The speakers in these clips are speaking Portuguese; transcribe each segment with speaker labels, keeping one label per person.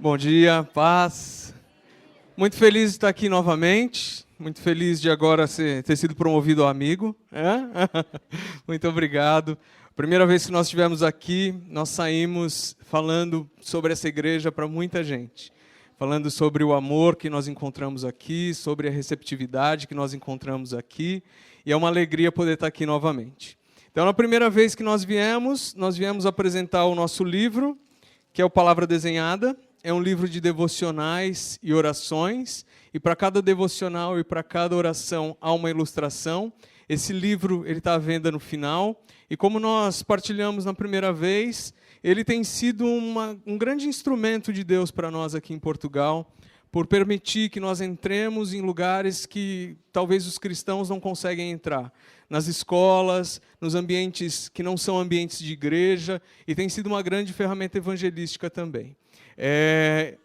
Speaker 1: Bom dia, paz. Muito feliz de estar aqui novamente. Muito feliz de agora ter sido promovido a amigo. Muito obrigado. Primeira vez que nós estivemos aqui, nós saímos falando sobre essa igreja para muita gente. Falando sobre o amor que nós encontramos aqui, sobre a receptividade que nós encontramos aqui. E é uma alegria poder estar aqui novamente. Então, na primeira vez que nós viemos apresentar o nosso livro, que é o Palavra Desenhada. É um livro de devocionais e orações, e para cada devocional e para cada oração há uma ilustração. Esse livro está à venda no final, e como nós partilhamos na primeira vez, ele tem sido um grande instrumento de Deus para nós aqui em Portugal, por permitir que nós entremos em lugares que talvez os cristãos não conseguem entrar. Nas escolas, nos ambientes que não são ambientes de igreja, e tem sido uma grande ferramenta evangelística também.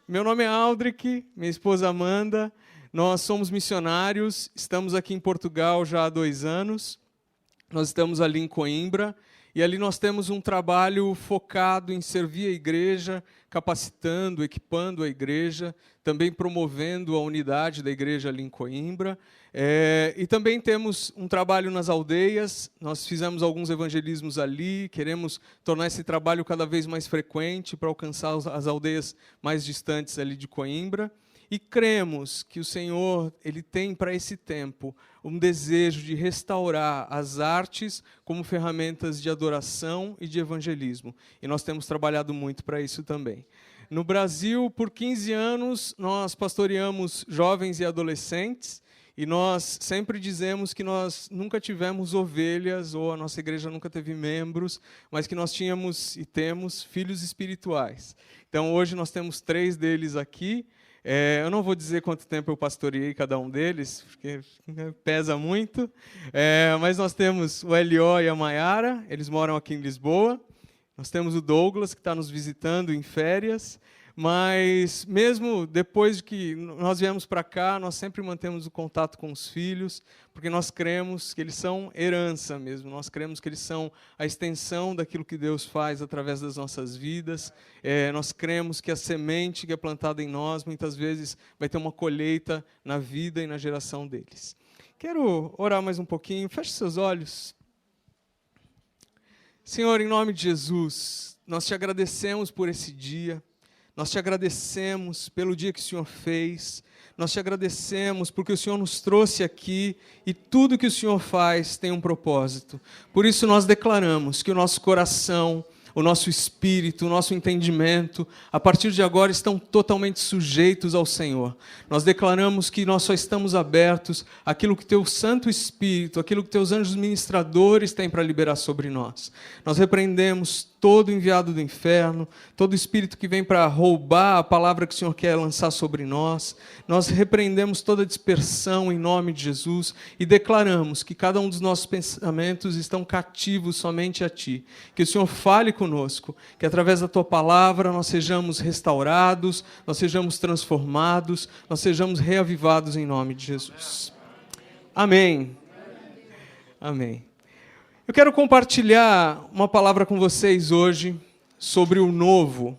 Speaker 1: Meu nome é Aldrich, minha esposa Amanda, nós somos missionários, estamos aqui em Portugal já há 2 anos, nós estamos ali em Coimbra, e ali nós temos um trabalho focado em servir a igreja, capacitando, equipando a igreja, também promovendo a unidade da igreja ali em Coimbra. E também temos um trabalho nas aldeias, nós fizemos alguns evangelismos ali, queremos tornar esse trabalho cada vez mais frequente para alcançar as aldeias mais distantes ali de Coimbra. E cremos que o Senhor ele tem para esse tempo um desejo de restaurar as artes como ferramentas de adoração e de evangelismo. E nós temos trabalhado muito para isso também. No Brasil, por 15 anos, nós pastoreamos jovens e adolescentes, e nós sempre dizemos que nós nunca tivemos ovelhas, ou a nossa igreja nunca teve membros, mas que nós tínhamos e temos filhos espirituais. Então, hoje nós temos 3 deles aqui. Eu não vou dizer quanto tempo eu pastoreei cada um deles, porque pesa muito, mas nós temos o Elió e a Maiara, eles moram aqui em Lisboa. Nós temos o Douglas, que está nos visitando em férias, mas mesmo depois de que nós viemos para cá, nós sempre mantemos o contato com os filhos, porque nós cremos que eles são herança mesmo, nós cremos que eles são a extensão daquilo que Deus faz através das nossas vidas. Nós cremos que a semente que é plantada em nós, muitas vezes, vai ter uma colheita na vida e na geração deles. Quero orar mais um pouquinho, feche seus olhos. Senhor, em nome de Jesus, nós te agradecemos por esse dia, nós te agradecemos pelo dia que o Senhor fez, nós te agradecemos porque o Senhor nos trouxe aqui e tudo que o Senhor faz tem um propósito. Por isso nós declaramos que o nosso coração, o nosso espírito, o nosso entendimento, a partir de agora estão totalmente sujeitos ao Senhor. Nós declaramos que nós só estamos abertos àquilo que Teu Santo Espírito, aquilo que Teus anjos ministradores têm para liberar sobre nós. Nós repreendemos todo enviado do inferno, todo espírito que vem para roubar a palavra que o Senhor quer lançar sobre nós. Nós repreendemos toda dispersão em nome de Jesus e declaramos que cada um dos nossos pensamentos estão cativos somente a Ti. Que o Senhor fale conosco, que através da Tua palavra nós sejamos restaurados, nós sejamos transformados, nós sejamos reavivados em nome de Jesus. Amém. Amém. Eu quero compartilhar uma palavra com vocês hoje sobre o novo,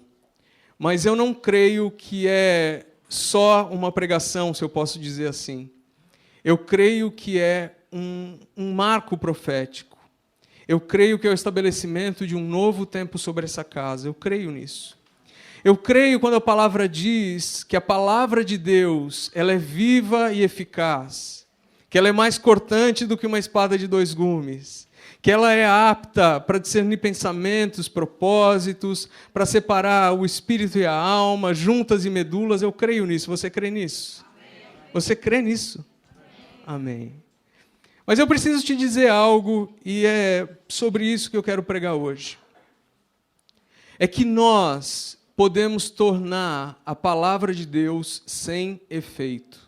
Speaker 1: mas eu não creio que é só uma pregação, se eu posso dizer assim. Eu creio que é um marco profético. Eu creio que é o estabelecimento de um novo tempo sobre essa casa. Eu creio nisso. Eu creio quando a palavra diz que a palavra de Deus ela é viva e eficaz, que ela é mais cortante do que uma espada de 2 gumes, que ela é apta para discernir pensamentos, propósitos, para separar o espírito e a alma, juntas e medulas. Eu creio nisso. Você crê nisso? Amém. Você crê nisso? Amém. Amém. Mas eu preciso te dizer algo, e é sobre isso que eu quero pregar hoje. É que nós podemos tornar a palavra de Deus sem efeito.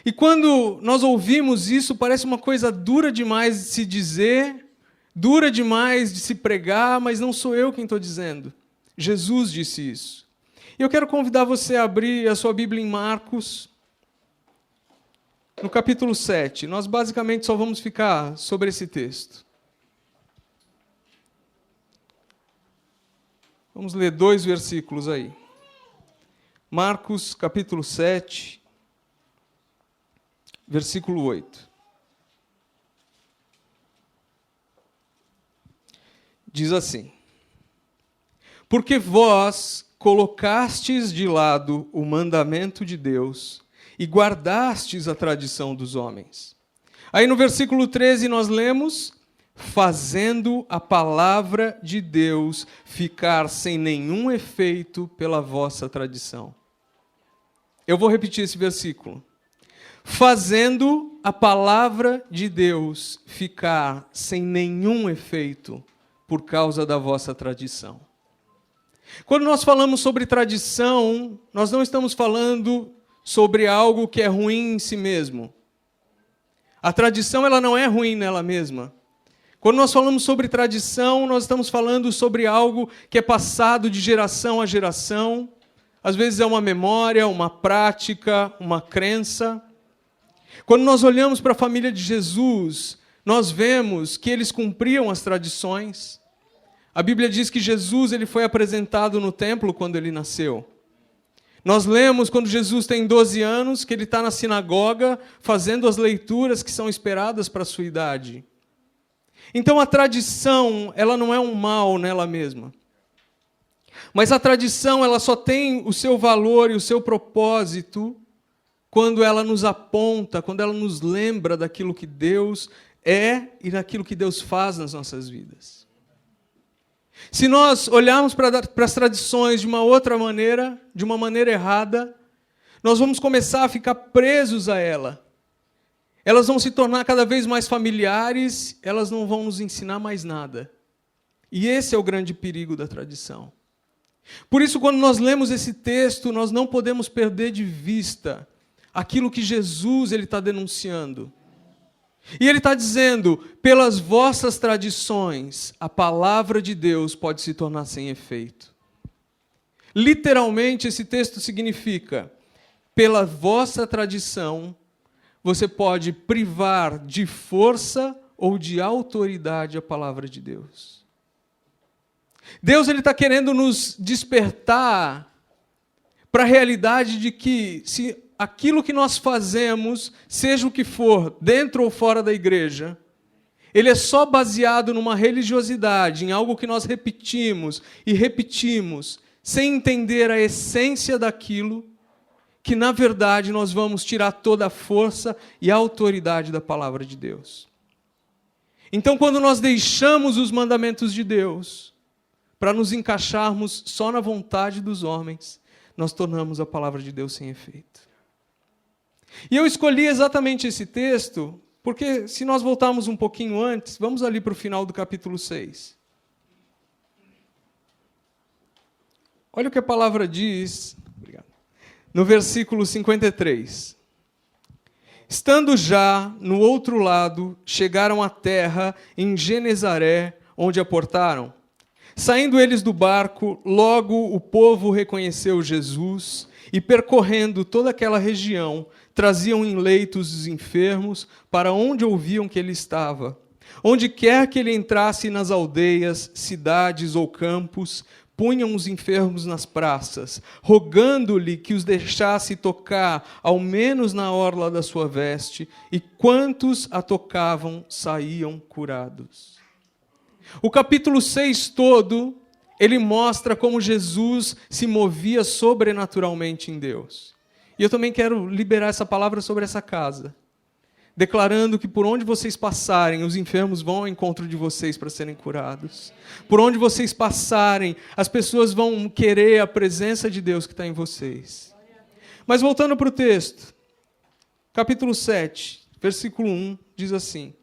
Speaker 1: E quando nós ouvimos isso, parece uma coisa dura demais de se dizer, dura demais de se pregar, mas não sou eu quem estou dizendo. Jesus disse isso. E eu quero convidar você a abrir a sua Bíblia em Marcos, no capítulo 7. Nós basicamente só vamos ficar sobre esse texto. Vamos ler 2 versículos aí. Marcos, capítulo 7, versículo 8. Diz assim: porque vós colocastes de lado o mandamento de Deus e guardastes a tradição dos homens. Aí no versículo 13 nós lemos: fazendo a palavra de Deus ficar sem nenhum efeito pela vossa tradição. Eu vou repetir esse versículo. Fazendo a palavra de Deus ficar sem nenhum efeito por causa da vossa tradição. Quando nós falamos sobre tradição, nós não estamos falando sobre algo que é ruim em si mesmo. A tradição, ela não é ruim nela mesma. Quando nós falamos sobre tradição, nós estamos falando sobre algo que é passado de geração a geração. Às vezes é uma memória, uma prática, uma crença. Quando nós olhamos para a família de Jesus, nós vemos que eles cumpriam as tradições. A Bíblia diz que Jesus ele foi apresentado no templo quando ele nasceu. Nós lemos quando Jesus tem 12 anos, que ele está na sinagoga fazendo as leituras que são esperadas para a sua idade. Então a tradição, ela não é um mal nela mesma. Mas a tradição, ela só tem o seu valor e o seu propósito quando ela nos aponta, quando ela nos lembra daquilo que Deus é e daquilo que Deus faz nas nossas vidas. Se nós olharmos para as tradições de uma outra maneira, de uma maneira errada, nós vamos começar a ficar presos a ela. Elas vão se tornar cada vez mais familiares, elas não vão nos ensinar mais nada. E esse é o grande perigo da tradição. Por isso, quando nós lemos esse texto, nós não podemos perder de vista aquilo que Jesus está denunciando. E ele está dizendo, pelas vossas tradições, a palavra de Deus pode se tornar sem efeito. Literalmente, esse texto significa, pela vossa tradição, você pode privar de força ou de autoridade a palavra de Deus. Deus está querendo nos despertar para a realidade de que, se aquilo que nós fazemos, seja o que for, dentro ou fora da igreja, ele é só baseado numa religiosidade, em algo que nós repetimos e repetimos, sem entender a essência daquilo, que na verdade nós vamos tirar toda a força e a autoridade da palavra de Deus. Então, quando nós deixamos os mandamentos de Deus, para nos encaixarmos só na vontade dos homens, nós tornamos a palavra de Deus sem efeito. E eu escolhi exatamente esse texto, porque se nós voltarmos um pouquinho antes, vamos ali para o final do capítulo 6. Olha o que a palavra diz, no versículo 53. Estando já no outro lado, chegaram à terra em Genezaré, onde aportaram. Saindo eles do barco, logo o povo reconheceu Jesus e, percorrendo toda aquela região, traziam em leitos os enfermos para onde ouviam que ele estava. Onde quer que ele entrasse nas aldeias, cidades ou campos, punham os enfermos nas praças, rogando-lhe que os deixasse tocar, ao menos na orla da sua veste, e quantos a tocavam saíam curados. O capítulo 6 todo, ele mostra como Jesus se movia sobrenaturalmente em Deus. E eu também quero liberar essa palavra sobre essa casa, declarando que por onde vocês passarem, os enfermos vão ao encontro de vocês para serem curados. Por onde vocês passarem, as pessoas vão querer a presença de Deus que está em vocês. Mas voltando para o texto, capítulo 7, versículo 1, diz assim: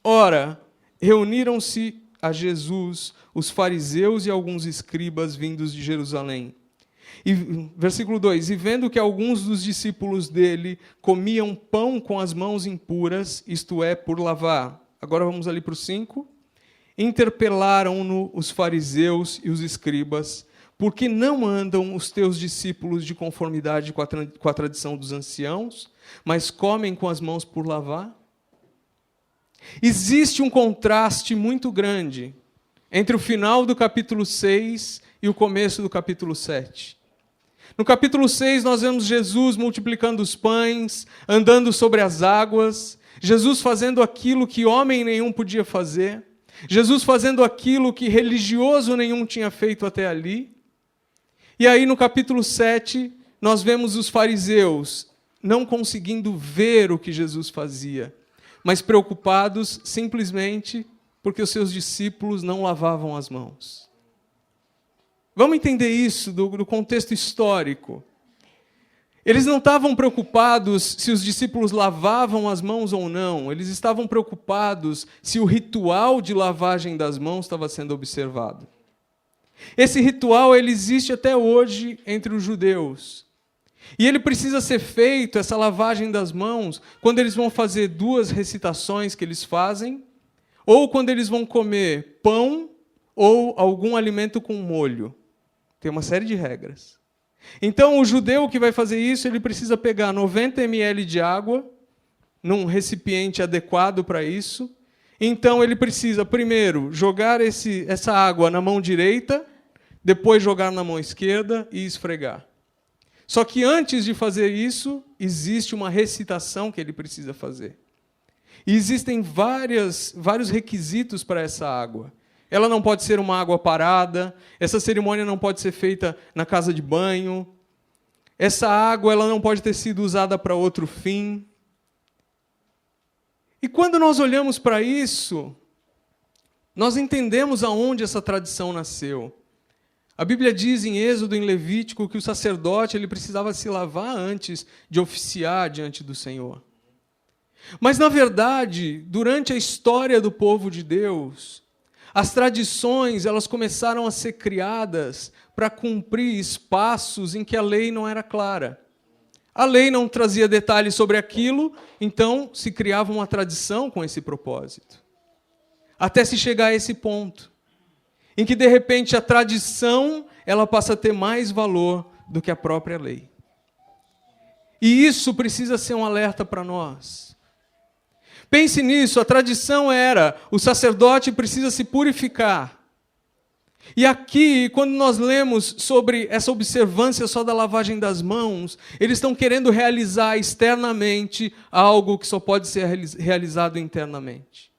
Speaker 1: Ora, reuniram-se a Jesus os fariseus e alguns escribas vindos de Jerusalém. E, versículo 2, e vendo que alguns dos discípulos dele comiam pão com as mãos impuras, isto é, por lavar. Agora vamos ali para o 5. Interpelaram-no os fariseus e os escribas, porque não andam os teus discípulos de conformidade com a tradição dos anciãos, mas comem com as mãos por lavar? Existe um contraste muito grande entre o final do capítulo 6 e o começo do capítulo 7. No capítulo 6, nós vemos Jesus multiplicando os pães, andando sobre as águas, Jesus fazendo aquilo que homem nenhum podia fazer, Jesus fazendo aquilo que religioso nenhum tinha feito até ali. E aí, no capítulo 7, nós vemos os fariseus não conseguindo ver o que Jesus fazia, mas preocupados simplesmente porque os seus discípulos não lavavam as mãos. Vamos entender isso do contexto histórico. Eles não estavam preocupados se os discípulos lavavam as mãos ou não, eles estavam preocupados se o ritual de lavagem das mãos estava sendo observado. Esse ritual ele existe até hoje entre os judeus. E ele precisa ser feito, essa lavagem das mãos, quando eles vão fazer 2 recitações que eles fazem, ou quando eles vão comer pão ou algum alimento com molho. Tem uma série de regras. Então, o judeu que vai fazer isso, ele precisa pegar 90 ml de água, num recipiente adequado para isso. Então, ele precisa, primeiro, jogar essa água na mão direita, depois jogar na mão esquerda e esfregar. Só que antes de fazer isso, existe uma recitação que ele precisa fazer. E existem vários requisitos para essa água. Ela não pode ser uma água parada, essa cerimônia não pode ser feita na casa de banho, essa água ela não pode ter sido usada para outro fim. E quando nós olhamos para isso, nós entendemos aonde essa tradição nasceu. A Bíblia diz em Êxodo, em Levítico, que o sacerdote ele precisava se lavar antes de oficiar diante do Senhor. Mas, na verdade, durante a história do povo de Deus, as tradições elas começaram a ser criadas para cumprir espaços em que a lei não era clara. A lei não trazia detalhes sobre aquilo, então se criava uma tradição com esse propósito. Até se chegar a esse ponto, em que de repente a tradição ela passa a ter mais valor do que a própria lei. E isso precisa ser um alerta para nós. Pense nisso, a tradição era, o sacerdote precisa se purificar. E aqui, quando nós lemos sobre essa observância só da lavagem das mãos, eles estão querendo realizar externamente algo que só pode ser realizado internamente.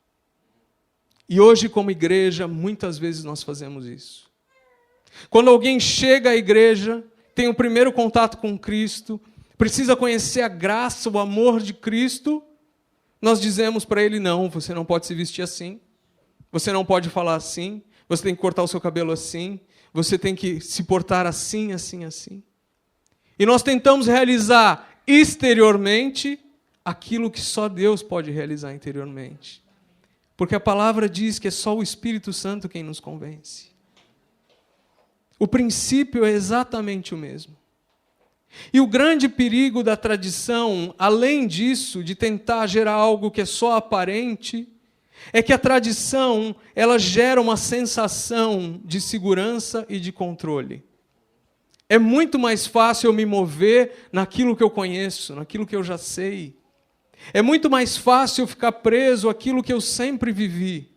Speaker 1: E hoje, como igreja, muitas vezes nós fazemos isso. Quando alguém chega à igreja, tem o primeiro contato com Cristo, precisa conhecer a graça, o amor de Cristo, nós dizemos para ele, não, você não pode se vestir assim, você não pode falar assim, você tem que cortar o seu cabelo assim, você tem que se portar assim, assim, assim. E nós tentamos realizar exteriormente aquilo que só Deus pode realizar interiormente. Porque a palavra diz que é só o Espírito Santo quem nos convence. O princípio é exatamente o mesmo. E o grande perigo da tradição, além disso, de tentar gerar algo que é só aparente, é que a tradição, ela gera uma sensação de segurança e de controle. É muito mais fácil eu me mover naquilo que eu conheço, naquilo que eu já sei. É muito mais fácil eu ficar preso àquilo que eu sempre vivi.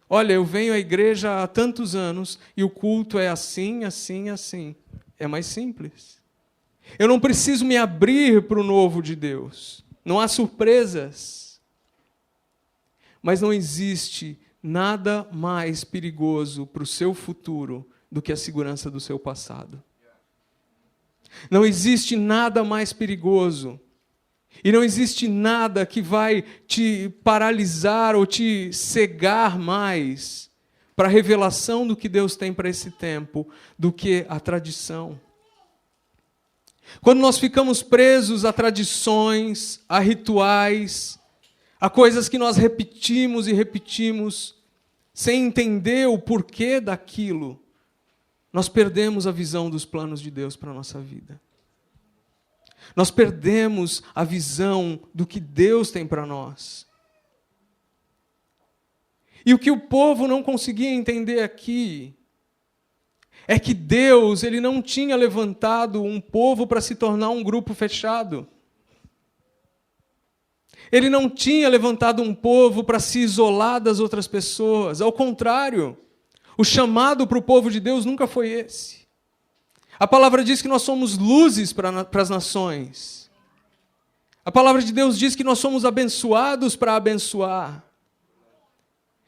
Speaker 1: Olha, eu venho à igreja há tantos anos e o culto é assim, assim, assim. É mais simples. Eu não preciso me abrir para o novo de Deus. Não há surpresas. Mas não existe nada mais perigoso para o seu futuro do que a segurança do seu passado. Não existe nada mais perigoso. E não existe nada que vai te paralisar ou te cegar mais para a revelação do que Deus tem para esse tempo do que a tradição. Quando nós ficamos presos a tradições, a rituais, a coisas que nós repetimos e repetimos, sem entender o porquê daquilo, nós perdemos a visão dos planos de Deus para a nossa vida. Nós perdemos a visão do que Deus tem para nós. E o que o povo não conseguia entender aqui é que Deus ele não tinha levantado um povo para se tornar um grupo fechado. Ele não tinha levantado um povo para se isolar das outras pessoas. Ao contrário, O chamado para o povo de Deus nunca foi esse. A palavra diz que nós somos luzes para as nações. A palavra de Deus diz que nós somos abençoados para abençoar.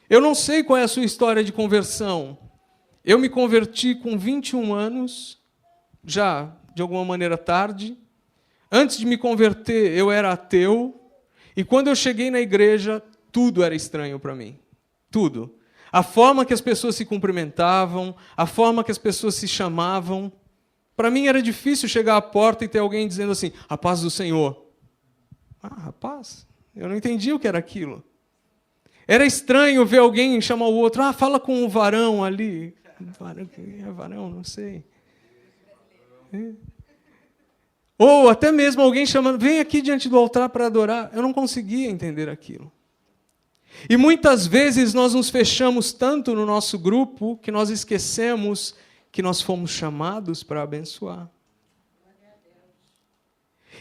Speaker 1: Eu não sei qual é a sua história de conversão. Eu me converti com 21 anos, já de alguma maneira tarde. Antes de me converter, eu era ateu. E quando eu cheguei na igreja, tudo era estranho para mim. Tudo. A forma que as pessoas se cumprimentavam, a forma que as pessoas se chamavam. Para mim era difícil chegar à porta e ter alguém dizendo assim, a paz do Senhor. Ah, a paz? Eu não entendi o que era aquilo. Era estranho ver alguém chamar o outro, fala com o varão ali. Varão, não sei. Ou até mesmo alguém chamando, vem aqui diante do altar para adorar. Eu não conseguia entender aquilo. E muitas vezes nós nos fechamos tanto no nosso grupo que nós esquecemos que nós fomos chamados para abençoar.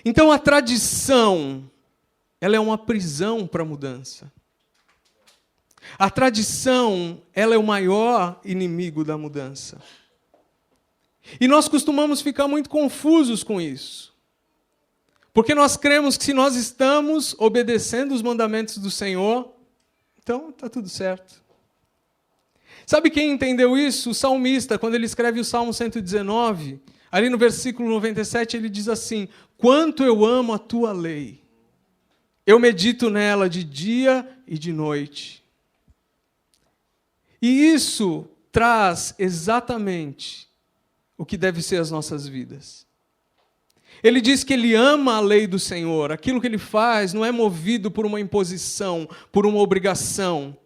Speaker 1: Então a tradição, ela é uma prisão para a mudança. A tradição, ela é o maior inimigo da mudança. E nós costumamos ficar muito confusos com isso. Porque nós cremos que se nós estamos obedecendo os mandamentos do Senhor, então está tudo certo. Sabe quem entendeu isso? O salmista, quando ele escreve o Salmo 119, ali no versículo 97, ele diz assim, quanto eu amo a tua lei, eu medito nela de dia e de noite. E isso traz exatamente o que deve ser as nossas vidas. Ele diz que ele ama a lei do Senhor. Aquilo que ele faz não é movido por uma imposição, por uma obrigação,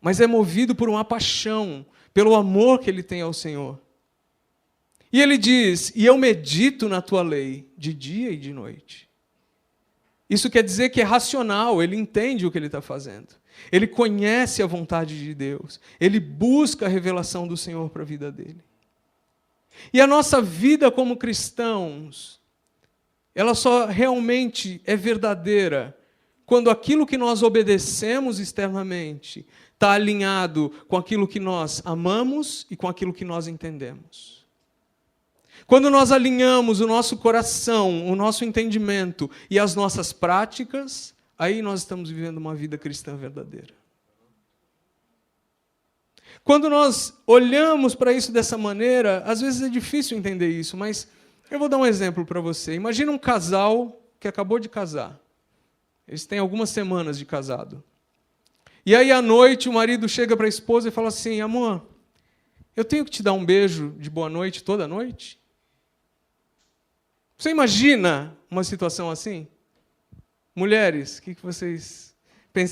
Speaker 1: mas é movido por uma paixão, pelo amor que ele tem ao Senhor. E ele diz, e eu medito na tua lei de dia e de noite. Isso quer dizer que é racional, ele entende o que ele está fazendo. Ele conhece a vontade de Deus. Ele busca a revelação do Senhor para a vida dele. E a nossa vida como cristãos, ela só realmente é verdadeira quando aquilo que nós obedecemos externamente está alinhado com aquilo que nós amamos e com aquilo que nós entendemos. Quando nós alinhamos o nosso coração, o nosso entendimento e as nossas práticas, aí nós estamos vivendo uma vida cristã verdadeira. Quando nós olhamos para isso dessa maneira, às vezes é difícil entender isso, mas eu vou dar um exemplo para você. Imagina um casal que acabou de casar. Eles têm algumas semanas de casado. E aí, à noite, o marido chega para a esposa e fala assim, amor, eu tenho que te dar um beijo de boa noite toda noite? Você imagina uma situação assim? Mulheres, o que vocês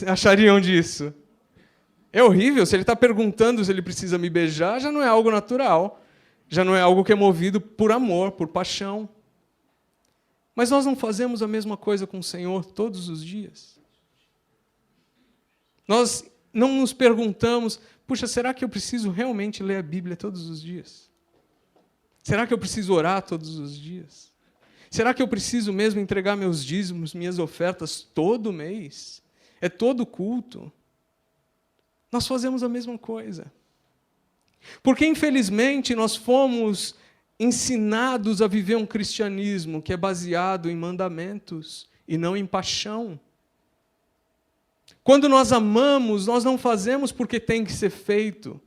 Speaker 1: achariam disso? É horrível, se ele está perguntando se ele precisa me beijar, já não é algo natural, já não é algo que é movido por amor, por paixão. Mas nós não fazemos a mesma coisa com o Senhor todos os dias. Nós não nos perguntamos, puxa, será que eu preciso realmente ler a Bíblia todos os dias? Será que eu preciso orar todos os dias? Será que eu preciso mesmo entregar meus dízimos, minhas ofertas todo mês? É todo culto? Nós fazemos a mesma coisa. Porque, infelizmente, nós fomos ensinados a viver um cristianismo que é baseado em mandamentos e não em paixão. Quando nós amamos, nós não fazemos porque tem que ser feito.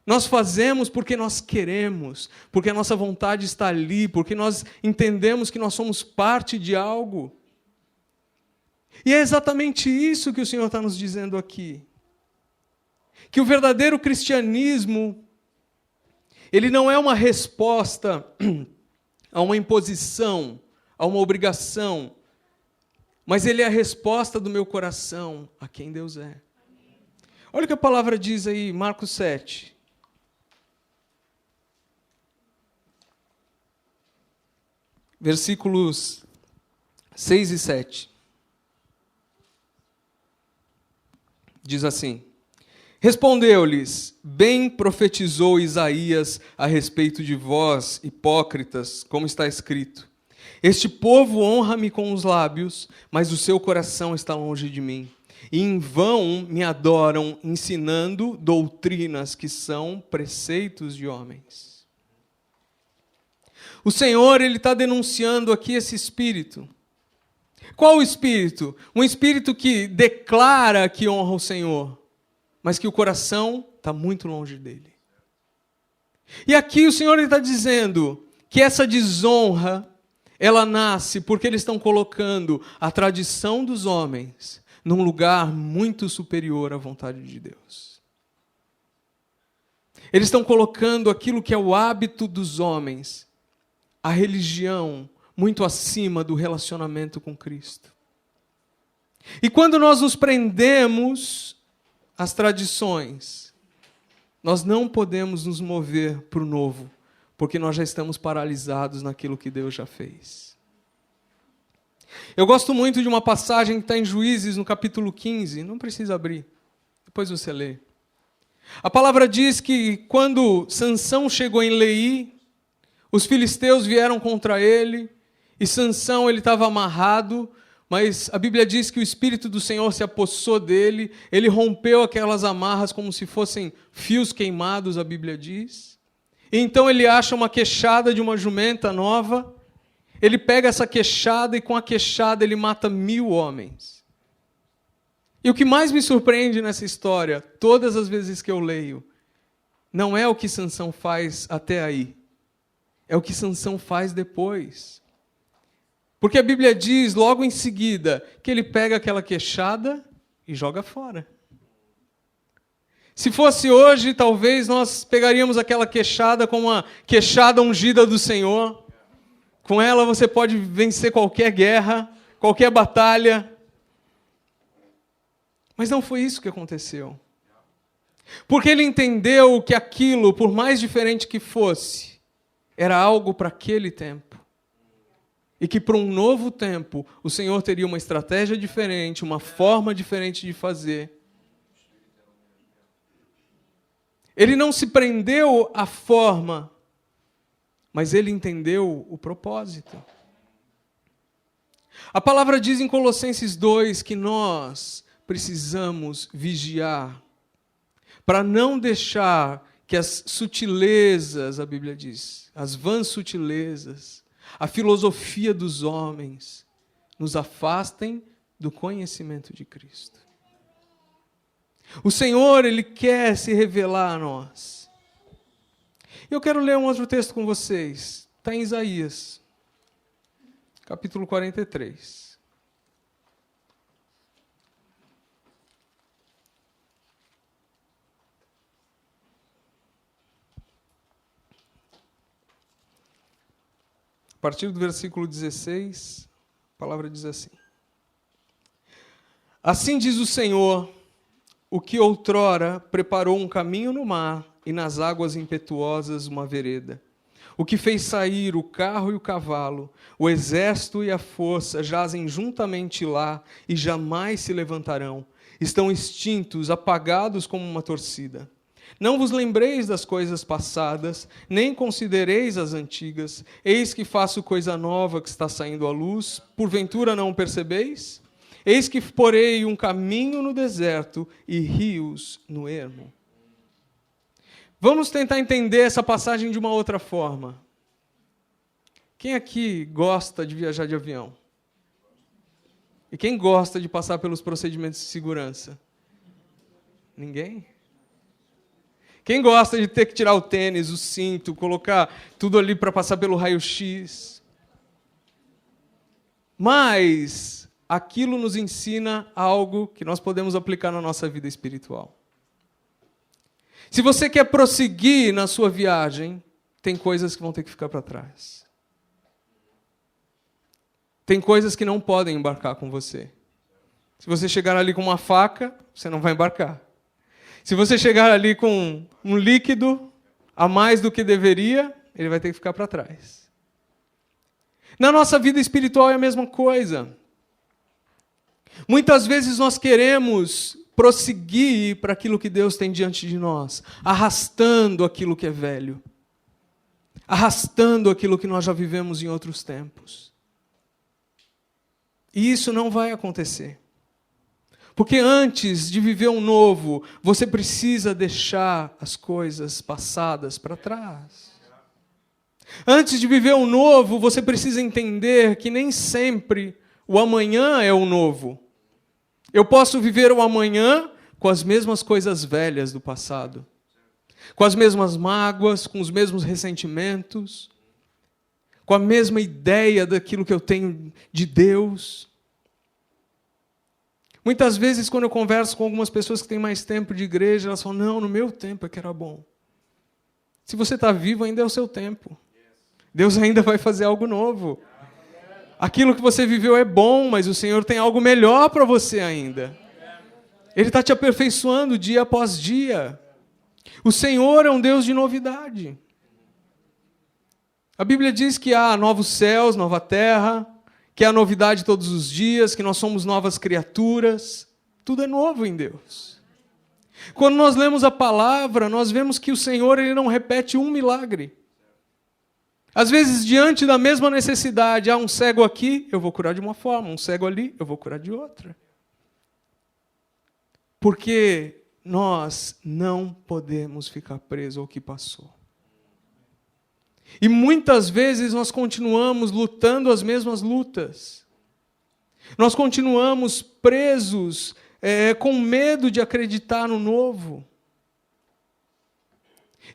Speaker 1: Nós fazemos porque nós queremos, porque a nossa vontade está ali, porque nós entendemos que nós somos parte de algo. E é exatamente isso que o Senhor está nos dizendo aqui. Que o verdadeiro cristianismo, ele não é uma resposta a uma imposição, a uma obrigação, mas ele é a resposta do meu coração a quem Deus é. Olha o que a palavra diz aí, Marcos 7. Versículos 6 e 7. Diz assim: respondeu-lhes, bem profetizou Isaías a respeito de vós, hipócritas, como está escrito: este povo honra-me com os lábios, mas o seu coração está longe de mim. e em vão me adoram, ensinando doutrinas que são preceitos de homens. O Senhor, Ele está denunciando aqui esse espírito. Qual o espírito? Um espírito que declara que honra o Senhor, mas que o coração está muito longe dele. E aqui o Senhor está dizendo que essa desonra, ela nasce porque eles estão colocando a tradição dos homens num lugar muito superior à vontade de Deus. Eles estão colocando aquilo que é o hábito dos homens, a religião, muito acima do relacionamento com Cristo. E quando nós nos prendemos às tradições, nós não podemos nos mover para o novo, porque nós já estamos paralisados naquilo que Deus já fez. Eu gosto muito de uma passagem que está em Juízes, no capítulo 15, não precisa abrir, depois você lê. A palavra diz que quando Sansão chegou em Leí, os filisteus vieram contra ele, e Sansão ele estava amarrado, mas a Bíblia diz que o Espírito do Senhor se apossou dele, ele rompeu aquelas amarras como se fossem fios queimados, a Bíblia diz. E então ele acha uma queixada de uma jumenta nova, ele pega essa queixada e com a queixada ele mata 1000 homens. E o que mais me surpreende nessa história, todas as vezes que eu leio, não é o que Sansão faz até aí, é o que Sansão faz depois. Porque a Bíblia diz, logo em seguida, que ele pega aquela queixada e joga fora. Se fosse hoje, talvez nós pegaríamos aquela queixada como uma queixada ungida do Senhor. Com ela você pode vencer qualquer guerra, qualquer batalha. Mas não foi isso que aconteceu. Porque ele entendeu que aquilo, por mais diferente que fosse, era algo para aquele tempo. E que para um novo tempo, o Senhor teria uma estratégia diferente, uma forma diferente de fazer. Ele não se prendeu à forma, mas ele entendeu o propósito. A palavra diz em Colossenses 2 que nós precisamos vigiar, para não deixar que as sutilezas, a Bíblia diz, as vãs sutilezas, a filosofia dos homens, nos afastem do conhecimento de Cristo. O Senhor, Ele quer se revelar a nós. Eu quero ler um outro texto com vocês. Está em Isaías, capítulo 43. A partir do versículo 16, a palavra diz assim: Assim diz o Senhor, o que outrora preparou um caminho no mar e nas águas impetuosas uma vereda. O que fez sair o carro e o cavalo, o exército e a força jazem juntamente lá e jamais se levantarão. Estão extintos, apagados como uma torcida. Não vos lembreis das coisas passadas, nem considereis as antigas. Eis que faço coisa nova que está saindo à luz. Porventura não o percebeis? Eis que porei um caminho no deserto e rios no ermo. Vamos tentar entender essa passagem de uma outra forma. Quem aqui gosta de viajar de avião? E quem gosta de passar pelos procedimentos de segurança? Ninguém? Quem gosta de ter que tirar o tênis, o cinto, colocar tudo ali para passar pelo raio-x? Mas aquilo nos ensina algo que nós podemos aplicar na nossa vida espiritual. Se você quer prosseguir na sua viagem, tem coisas que vão ter que ficar para trás. Tem coisas que não podem embarcar com você. Se você chegar ali com uma faca, você não vai embarcar. Se você chegar ali com um líquido a mais do que deveria, ele vai ter que ficar para trás. Na nossa vida espiritual é a mesma coisa. Muitas vezes nós queremos prosseguir para aquilo que Deus tem diante de nós, arrastando aquilo que é velho, arrastando aquilo que nós já vivemos em outros tempos. E isso não vai acontecer. Porque antes de viver um novo, você precisa deixar as coisas passadas para trás. Antes de viver um novo, você precisa entender que nem sempre o amanhã é o novo. Eu posso viver o amanhã com as mesmas coisas velhas do passado, com as mesmas mágoas, com os mesmos ressentimentos, com a mesma ideia daquilo que eu tenho de Deus. Muitas vezes, quando eu converso com algumas pessoas que têm mais tempo de igreja, elas falam, não, no meu tempo é que era bom. Se você está vivo, ainda é o seu tempo. Deus ainda vai fazer algo novo. Aquilo que você viveu é bom, mas o Senhor tem algo melhor para você ainda. Ele está te aperfeiçoando dia após dia. O Senhor é um Deus de novidade. A Bíblia diz que há novos céus, nova terra, que há novidade todos os dias, que nós somos novas criaturas. Tudo é novo em Deus. Quando nós lemos a palavra, nós vemos que o Senhor ele não repete um milagre. Às vezes, diante da mesma necessidade, há um cego aqui, eu vou curar de uma forma, um cego ali, eu vou curar de outra. Porque nós não podemos ficar presos ao que passou. E muitas vezes nós continuamos lutando as mesmas lutas. Nós continuamos presos, com medo de acreditar no novo.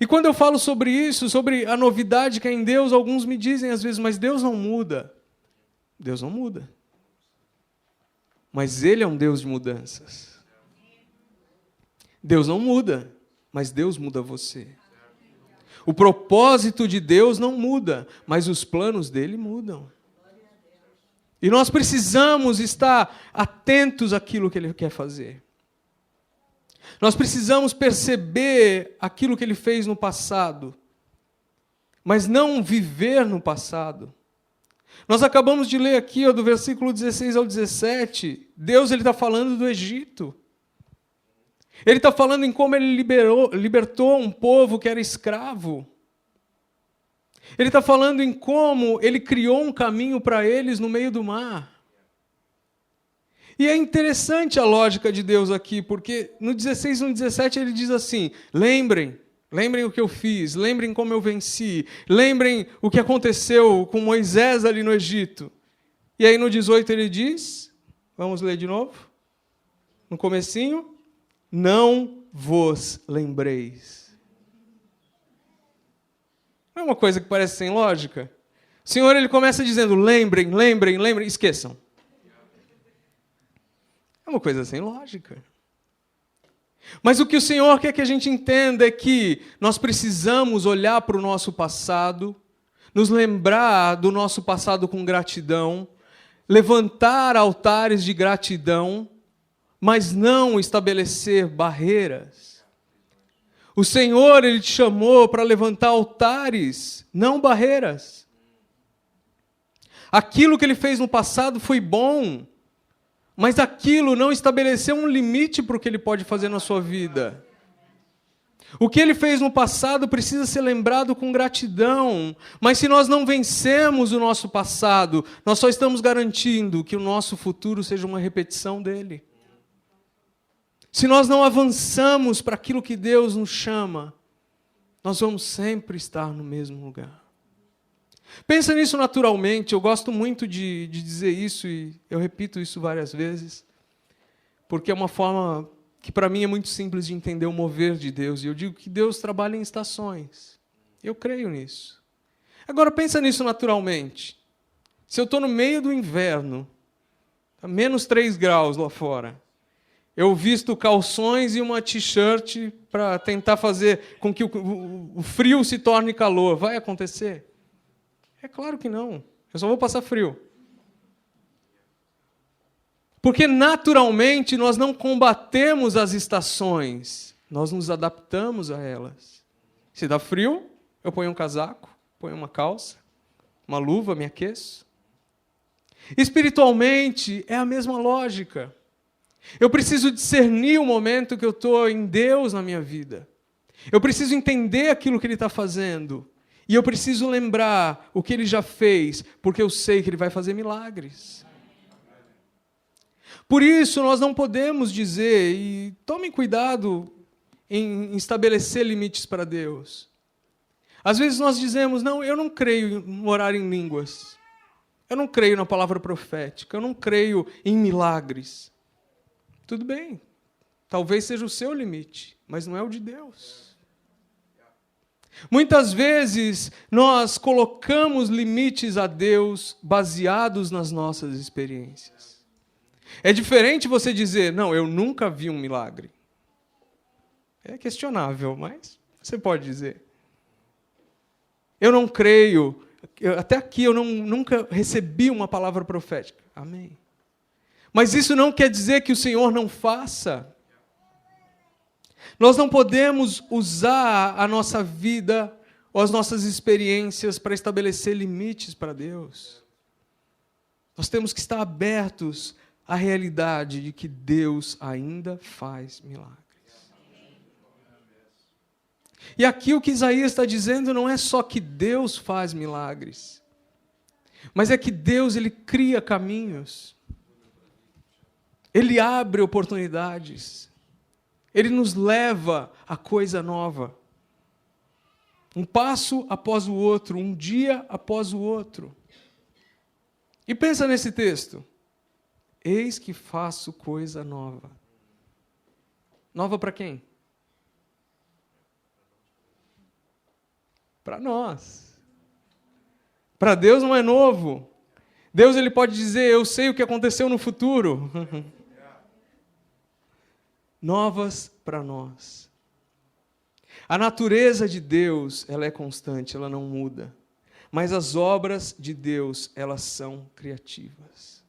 Speaker 1: E quando eu falo sobre isso, sobre a novidade que é em Deus, alguns me dizem às vezes, mas Deus não muda. Deus não muda. Mas Ele é um Deus de mudanças. Deus não muda, mas Deus muda você. O propósito de Deus não muda, mas os planos dele mudam. E nós precisamos estar atentos àquilo que ele quer fazer. Nós precisamos perceber aquilo que ele fez no passado, mas não viver no passado. Nós acabamos de ler aqui, do versículo 16 ao 17, Deus está falando do Egito. Ele está falando em como ele libertou um povo que era escravo. Ele está falando em como ele criou um caminho para eles no meio do mar. E é interessante a lógica de Deus aqui, porque no 16 e no 17 ele diz assim, lembrem o que eu fiz, lembrem como eu venci, lembrem o que aconteceu com Moisés ali no Egito. E aí no 18 ele diz, vamos ler de novo, no comecinho, não vos lembreis. Não é uma coisa que parece sem lógica? O Senhor ele começa dizendo, lembrem, esqueçam. É uma coisa sem lógica. Mas o que o Senhor quer que a gente entenda é que nós precisamos olhar para o nosso passado, nos lembrar do nosso passado com gratidão, levantar altares de gratidão, mas não estabelecer barreiras. O Senhor, Ele te chamou para levantar altares, não barreiras. Aquilo que Ele fez no passado foi bom, mas aquilo não estabeleceu um limite para o que Ele pode fazer na sua vida. O que Ele fez no passado precisa ser lembrado com gratidão, mas se nós não vencemos o nosso passado, nós só estamos garantindo que o nosso futuro seja uma repetição dele. Se nós não avançamos para aquilo que Deus nos chama, nós vamos sempre estar no mesmo lugar. Pensa nisso naturalmente, eu gosto muito de dizer isso e eu repito isso várias vezes, porque é uma forma que para mim é muito simples de entender o mover de Deus. E eu digo que Deus trabalha em estações. Eu creio nisso. Agora pensa nisso naturalmente. Se eu estou no meio do inverno, a menos 3 graus lá fora, eu visto calções e uma t-shirt para tentar fazer com que o frio se torne calor. Vai acontecer? É claro que não. Eu só vou passar frio. Porque naturalmente nós não combatemos as estações, nós nos adaptamos a elas. Se dá frio, eu ponho um casaco, ponho uma calça, uma luva, me aqueço. Espiritualmente é a mesma lógica. Eu preciso discernir o momento que eu estou em Deus na minha vida. Eu preciso entender aquilo que Ele está fazendo. E eu preciso lembrar o que Ele já fez, porque eu sei que Ele vai fazer milagres. Por isso, nós não podemos dizer, e tomem cuidado em estabelecer limites para Deus. Às vezes nós dizemos, não, eu não creio em orar em línguas. Eu não creio na palavra profética. Eu não creio em milagres. Tudo bem. Talvez seja o seu limite, mas não é o de Deus. Muitas vezes nós colocamos limites a Deus baseados nas nossas experiências. É diferente você dizer, não, eu nunca vi um milagre. É questionável, mas você pode dizer. Eu não creio, até aqui eu nunca recebi uma palavra profética. Amém. Mas isso não quer dizer que o Senhor não faça. Nós não podemos usar a nossa vida ou as nossas experiências para estabelecer limites para Deus. Nós temos que estar abertos à realidade de que Deus ainda faz milagres. E aqui o que Isaías está dizendo não é só que Deus faz milagres, mas é que Deus ele cria caminhos, Ele abre oportunidades, Ele nos leva a coisa nova, um passo após o outro, um dia após o outro. E pensa nesse texto, eis que faço coisa nova. Nova para quem? Para nós. Para Deus não é novo. Deus ele pode dizer, eu sei o que aconteceu no futuro. Novas para nós. A natureza de Deus, ela é constante, ela não muda. Mas as obras de Deus, elas são criativas.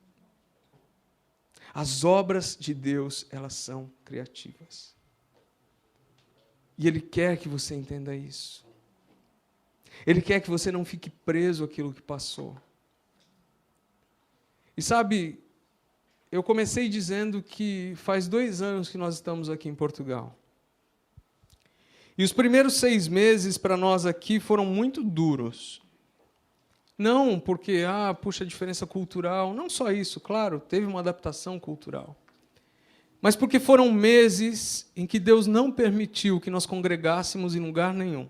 Speaker 1: As obras de Deus, elas são criativas. E Ele quer que você entenda isso. Ele quer que você não fique preso àquilo que passou. E sabe, eu comecei dizendo que faz 2 anos que nós estamos aqui em Portugal. E os primeiros 6 meses para nós aqui foram muito duros. Não porque, puxa, a diferença cultural, não só isso, claro, teve uma adaptação cultural. Mas porque foram meses em que Deus não permitiu que nós congregássemos em lugar nenhum.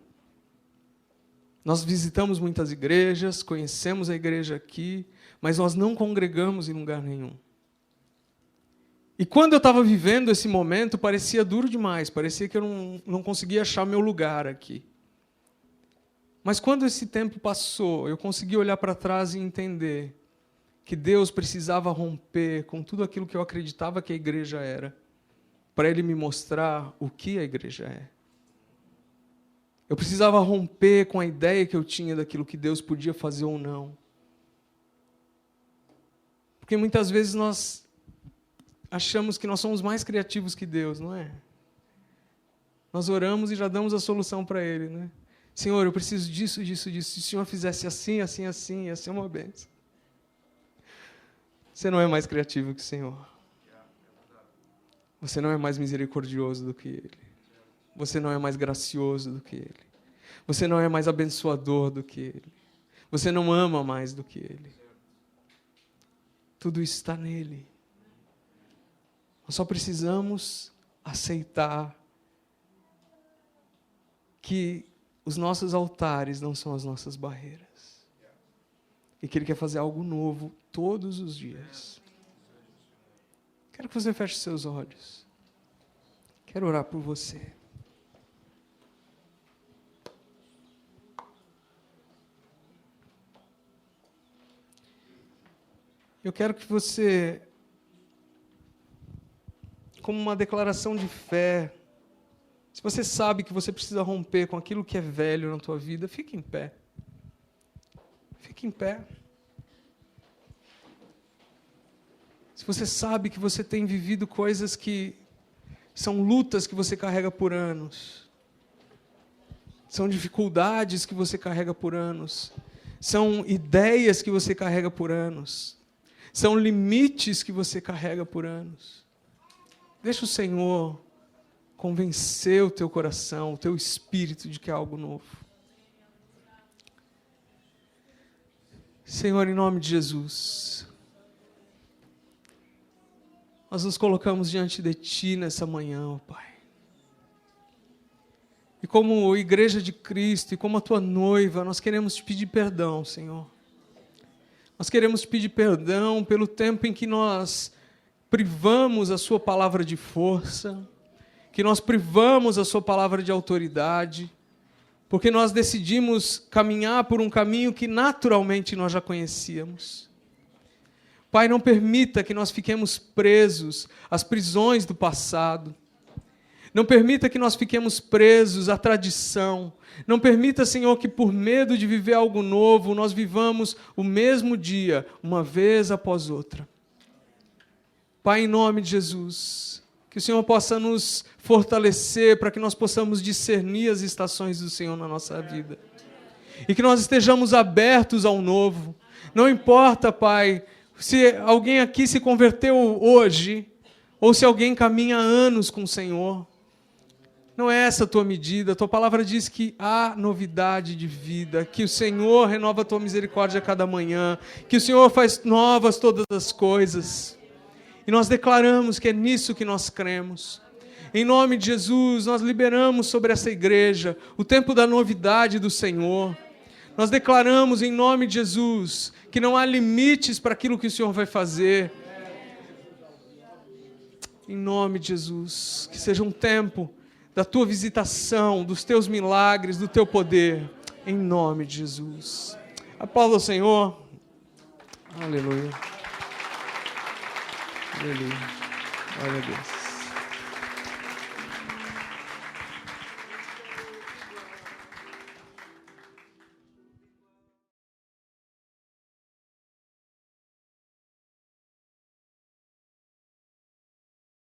Speaker 1: Nós visitamos muitas igrejas, conhecemos a igreja aqui, mas nós não congregamos em lugar nenhum. E quando eu estava vivendo esse momento, parecia duro demais, parecia que eu não conseguia achar meu lugar aqui. Mas quando esse tempo passou, eu consegui olhar para trás e entender que Deus precisava romper com tudo aquilo que eu acreditava que a igreja era, para Ele me mostrar o que a igreja é. Eu precisava romper com a ideia que eu tinha daquilo que Deus podia fazer ou não. Porque muitas vezes nós achamos que nós somos mais criativos que Deus, não é? Nós oramos e já damos a solução para Ele, né? Senhor, eu preciso disso, disso, disso. Se o Senhor fizesse assim, assim, assim, ia ser uma bênção. Você não é mais criativo que o Senhor. Você não é mais misericordioso do que Ele. Você não é mais gracioso do que Ele. Você não é mais abençoador do que Ele. Você não ama mais do que Ele. Tudo isso está nele. Nós só precisamos aceitar que os nossos altares não são as nossas barreiras. E que Ele quer fazer algo novo todos os dias. Quero que você feche seus olhos. Quero orar por você. Eu quero que você, como uma declaração de fé, se você sabe que você precisa romper com aquilo que é velho na tua vida, fique em pé. Fique em pé. Se você sabe que você tem vivido coisas que são lutas que você carrega por anos, são dificuldades que você carrega por anos, são ideias que você carrega por anos, são limites que você carrega por anos. Deixa o Senhor convencer o teu coração, o teu espírito de que é algo novo. Senhor, em nome de Jesus, nós nos colocamos diante de Ti nessa manhã, ó Pai. E como igreja de Cristo, e como a Tua noiva, nós queremos Te pedir perdão, Senhor. Nós queremos Te pedir perdão pelo tempo em que nós privamos a Sua palavra de força, que nós privamos a Sua palavra de autoridade, porque nós decidimos caminhar por um caminho que naturalmente nós já conhecíamos. Pai, não permita que nós fiquemos presos às prisões do passado. Não permita que nós fiquemos presos à tradição. Não permita, Senhor, que por medo de viver algo novo, nós vivamos o mesmo dia, uma vez após outra. Pai, em nome de Jesus, que o Senhor possa nos fortalecer para que nós possamos discernir as estações do Senhor na nossa vida. E que nós estejamos abertos ao novo. Não importa, Pai, se alguém aqui se converteu hoje, ou se alguém caminha há anos com o Senhor. Não é essa a tua medida. A tua palavra diz que há novidade de vida, que o Senhor renova a tua misericórdia a cada manhã, que o Senhor faz novas todas as coisas. E nós declaramos que é nisso que nós cremos. Em nome de Jesus, nós liberamos sobre essa igreja o tempo da novidade do Senhor. Nós declaramos em nome de Jesus que não há limites para aquilo que o Senhor vai fazer. Em nome de Jesus, que seja um tempo da tua visitação, dos teus milagres, do teu poder, em nome de Jesus. Aplauda o Senhor. Aleluia. Aleluia. Glória a Deus.